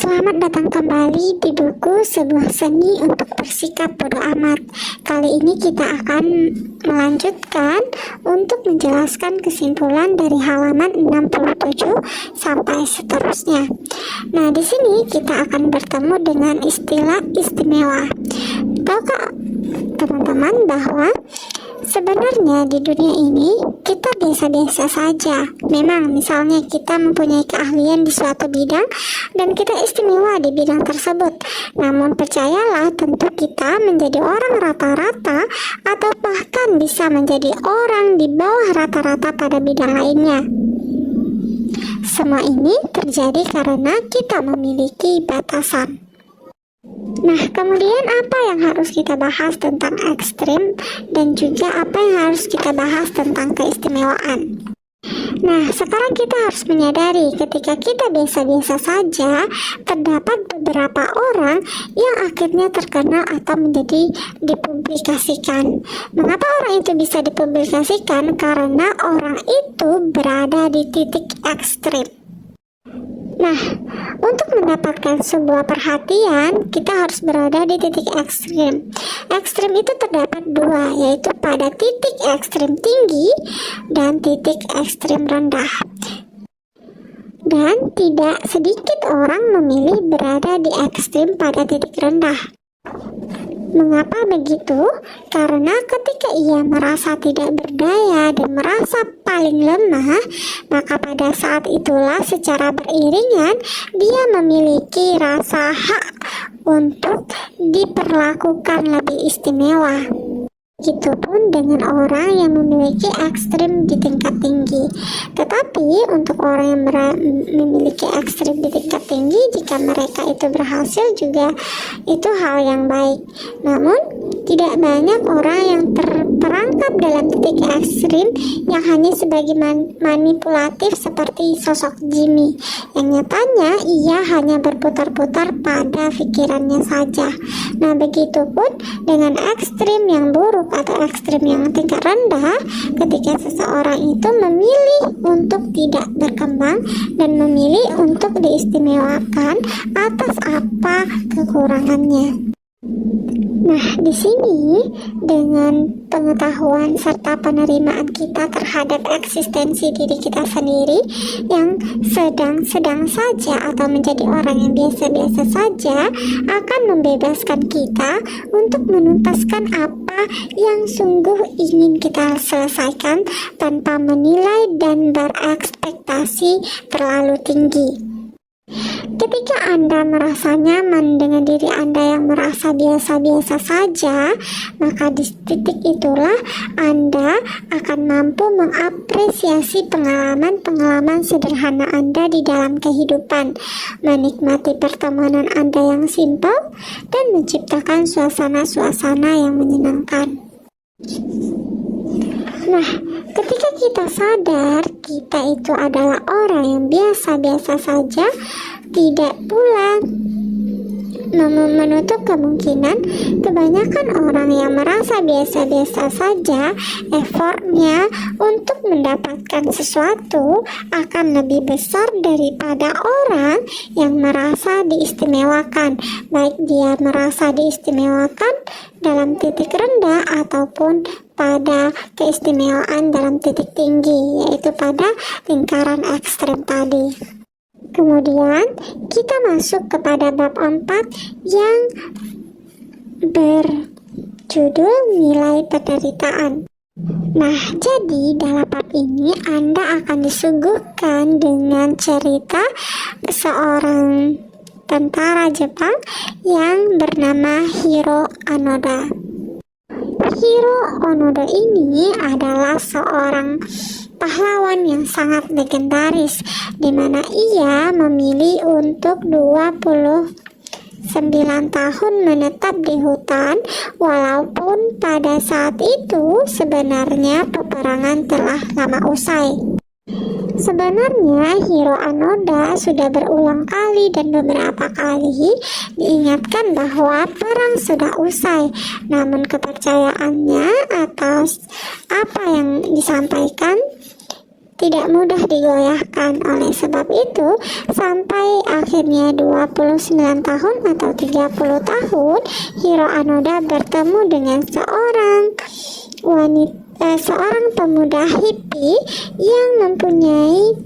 Selamat datang kembali di buku Sebuah Seni untuk Bersikap Bodo Amat. Kali ini kita akan melanjutkan untuk menjelaskan kesimpulan dari halaman 67 sampai seterusnya. Nah, di sini kita akan bertemu dengan istilah istimewa. Tahukah teman-teman bahwa sebenarnya di dunia ini kita biasa-biasa saja. Memang misalnya kita mempunyai keahlian di suatu bidang dan kita istimewa di bidang tersebut. Namun percayalah, tentu kita menjadi orang rata-rata atau bahkan bisa menjadi orang di bawah rata-rata pada bidang lainnya. Semua ini terjadi karena kita memiliki batasan. Nah, kemudian apa yang harus kita bahas tentang ekstrim dan juga apa yang harus kita bahas tentang keistimewaan? Nah, sekarang kita harus menyadari ketika kita biasa-biasa saja, terdapat beberapa orang yang akhirnya terkenal atau menjadi dipublikasikan. Mengapa orang itu bisa dipublikasikan? Karena orang itu berada di titik ekstrim. Nah, untuk mendapatkan sebuah perhatian, kita harus berada di titik ekstrim. Ekstrim itu terdapat dua, yaitu pada titik ekstrim tinggi dan titik ekstrim rendah. Dan tidak sedikit orang memilih berada di ekstrim pada titik rendah. Mengapa begitu? Karena ketika ia merasa tidak berdaya dan merasa paling lemah, maka pada saat itulah secara beriringan dia memiliki rasa hak untuk diperlakukan lebih istimewa. Begitupun dengan orang yang memiliki ekstrim di tingkat tinggi. Tetapi untuk orang yang memiliki ekstrim di tingkat tinggi, jika mereka itu berhasil juga itu hal yang baik. Namun tidak banyak orang yang terperangkap dalam titik ekstrim yang hanya sebagai manipulatif seperti sosok Jimmy, yang nyatanya ia hanya berputar-putar pada pikirannya saja. Nah, begitupun dengan ekstrim yang buruk atau ekstrim yang tingkat rendah, ketika seseorang itu memilih untuk tidak berkembang dan memilih untuk diistimewakan atas apa kekurangannya. Nah, di sini dengan pengetahuan serta penerimaan kita terhadap eksistensi diri kita sendiri yang sedang-sedang saja atau menjadi orang yang biasa-biasa saja akan membebaskan kita untuk menuntaskan apa yang sungguh ingin kita selesaikan tanpa menilai dan berekspektasi terlalu tinggi. Ketika Anda merasa nyaman dengan diri Anda yang merasa biasa-biasa saja, maka di titik itulah Anda akan mampu mengapresiasi pengalaman-pengalaman sederhana Anda di dalam kehidupan, menikmati pertemanan Anda yang simpel, dan menciptakan suasana-suasana yang menyenangkan. Nah, ketika kita sadar kita itu adalah orang yang biasa-biasa saja, tidak pula menutup kemungkinan kebanyakan orang yang merasa biasa-biasa saja, effortnya untuk mendapatkan sesuatu akan lebih besar daripada orang yang merasa diistimewakan, baik dia merasa diistimewakan dalam titik rendah ataupun pada keistimewaan dalam titik tinggi, yaitu pada lingkaran ekstrem tadi. Kemudian kita masuk kepada bab 4 yang berjudul nilai penderitaan. Nah, jadi dalam bab ini Anda akan disuguhkan dengan cerita seorang tentara Jepang yang bernama Hiro Onoda. Hiro Onoda ini adalah seorang pahlawan yang sangat legendaris, di mana ia memilih untuk 29 tahun menetap di hutan, walaupun pada saat itu sebenarnya peperangan telah lama usai. Sebenarnya Hiro Onoda sudah berulang kali dan beberapa kali diingatkan bahwa perang sudah usai, namun kepercayaannya atas apa yang disampaikan tidak mudah digoyahkan. Oleh sebab itu, sampai akhirnya 29 tahun atau 30 tahun, Hiro Anoda bertemu dengan seorang pemuda hippie yang mempunyai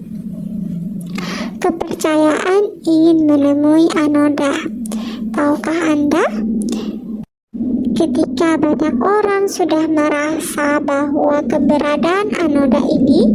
kepercayaan ingin menemui Anoda. Tahukah Anda? Ketika banyak orang sudah merasa bahwa keberadaan Anoda ini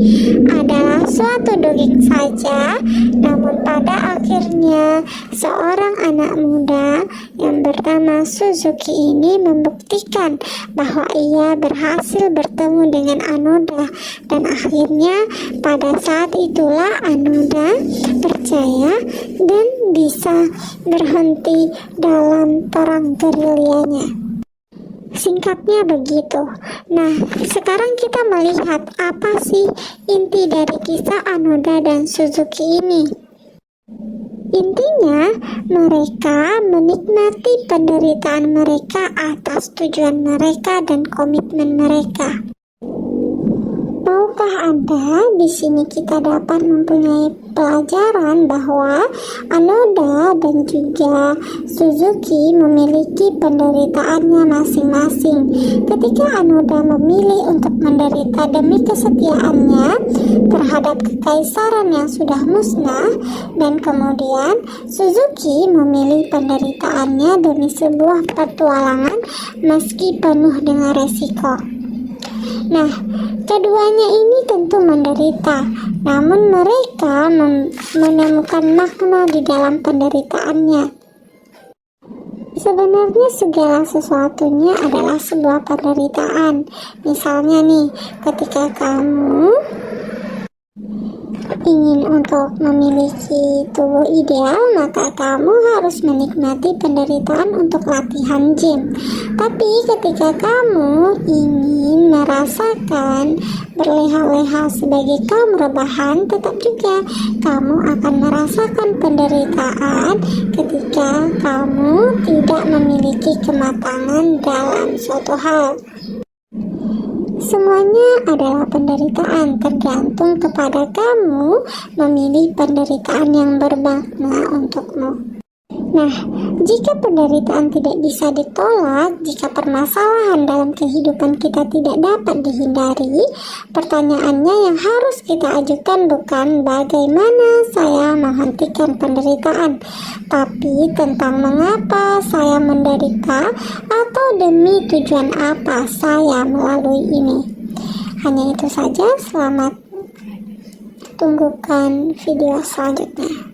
adalah suatu dongeng saja, namun pada akhirnya seorang anak muda yang bernama Suzuki ini membuktikan bahwa ia berhasil bertemu dengan Anoda, dan akhirnya pada saat itulah Anoda percaya dan bisa berhenti dalam perang gerilyanya. Singkatnya begitu. Nah, sekarang kita melihat apa sih inti dari kisah Anoda dan Suzuki ini. Intinya, mereka menikmati penderitaan mereka atas tujuan mereka dan komitmen mereka. Tahukah Anda, di sini kita dapat mempunyai pelajaran bahwa Anoda dan juga Suzuki memiliki penderitaannya masing-masing. Ketika Anoda memilih untuk menderita demi kesetiaannya terhadap kekaisaran yang sudah musnah, dan kemudian Suzuki memilih penderitaannya demi sebuah petualangan meski penuh dengan resiko. Nah, keduanya ini tentu menderita, namun mereka menemukan makna di dalam penderitaannya. Sebenarnya segala sesuatunya adalah sebuah penderitaan. Misalnya nih, ketika kamu ingin untuk memiliki tubuh ideal, maka kamu harus menikmati penderitaan untuk latihan gym. Tapi ketika kamu ingin merasakan berleha-leha sebagai kaum rebahan, tetap juga kamu akan merasakan penderitaan ketika kamu tidak memiliki kematangan dalam suatu hal. Semuanya adalah penderitaan, tergantung kepada kamu memilih penderitaan yang bermakna untukmu. Nah, jika penderitaan tidak bisa ditolak, jika permasalahan dalam kehidupan kita tidak dapat dihindari, pertanyaannya yang harus kita ajukan bukan bagaimana saya menghentikan penderitaan, tapi tentang mengapa saya menderita atau demi tujuan apa saya melalui ini. Hanya itu saja, selamat tunggukan video selanjutnya.